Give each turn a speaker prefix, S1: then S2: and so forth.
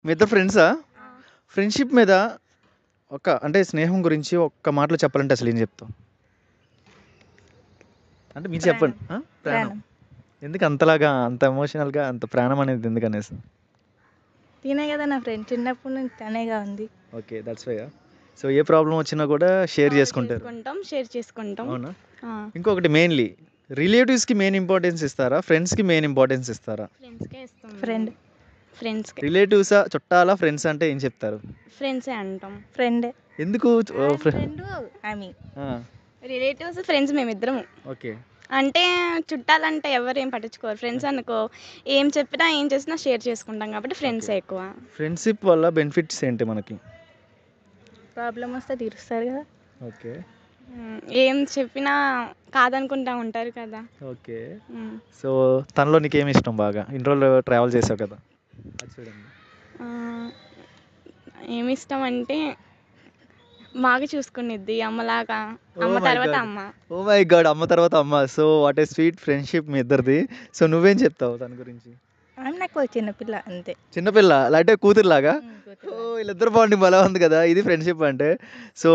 S1: మీ ఇద్దరు ఫ్రెండ్సా? ఫ్రెండ్‌షిప్ మీద అంటే స్నేహం గురించి ఒక్క మాటలో చెప్పాలంటే అసలు ఏం చెప్తావు? అంటే మీరు చెప్పండి.
S2: ప్రాణం.
S1: ప్రాణం.
S2: ప్రాణం.
S1: ఎందుకు అంతలాగా అంత ఎమోషనల్‌గా అంత ప్రాణం అనేది ఎందుకనేసి?
S2: తినే కదా నా ఫ్రెండ్. చిన్నప్పటి నుంచి తనేగా ఉంది.
S1: ఓకే. దట్స్ వైయా? సో, ఏ ప్రాబ్లమ్ వచ్చినా కూడా షేర్ చేసుకుంటారు.
S3: షేర్ చేసుకుంటాం.
S1: అవునా?
S3: ఆ,
S1: ఇంకొకటి మెయిన్‌లీ రిలేటివ్స్‌కి మెయిన్ ఇంపార్టెన్స్ ఇస్తారా? ఫ్రెండ్స్‌కి మెయిన్ ఇంపార్టెన్స్ ఇస్తారా?
S3: ఫ్రెండ్స్కే ఇస్తాం.
S2: ఫ్రెండ్.
S3: ఫ్రెండ్స్కే
S1: రిలేటివ్సా? చుట్టాలా? ఫ్రెండ్స్ అంటే ఏం చెప్తారు?
S3: ఫ్రెండ్సే అంటాం.
S2: ఫ్రెండే.
S1: ఎందుకు?
S2: ఫ్రెండ్ ఆమె.
S1: ఆ!
S3: రిలేటివ్స్ ఫ్రెండ్స్ మేమిద్దరము.
S1: ఓకే.
S3: అంటే చుట్టాలంటే ఎవరు ఏం పట్టించుకోరు. ఫ్రెండ్స్ అనుకో ఏం చెప్పినా ఏం చేసినా షేర్ చేసుకుంటాం కాబట్టి ఫ్రెండ్సే ఎక్కువ.
S1: ఫ్రెండ్షిప్ వల్ల బెనిఫిట్స్ ఏంటి మనకి?
S2: ప్రాబ్లం వస్తే తీరుస్తారు కదా.
S1: ఓకే.
S3: ఏం చెప్పినా కాదనుకుంటా ఉంటారు కదా.
S1: ఓకే.
S3: ఉమ్.
S1: సో, తనలో నీకేమి ఇష్టం బాగా? ఇన్ని రోజులు ట్రావెల్ చేసావు కదా! అది చూడండి.
S3: ఆ, ఏమి ఇష్టం అంటే బాగా చూసుకునిద్ది అమ్మలాగా. అమ్మ
S1: ఓహ్ మై
S3: తర్వాత
S1: గాడ్!
S3: అమ్మ.
S1: Oh my god! అమ్మ తర్వాత అమ్మ. So, what a sweet friendship మీ ఇద్దరిది. సో, నువ్వేం చెప్తావు తన గురించి?
S2: ఆమె నాకు చిన్నపిల్ల అంతే.
S1: చిన్నపిల్ల అంటే కూతురులాగా?
S2: కూతురు.
S1: ఓహ్! వీళ్ళిద్దరి బాండింగ్ భలే ఉంది కదా! ఇది ఫ్రెండ్‌షిప్ అంటే. సో,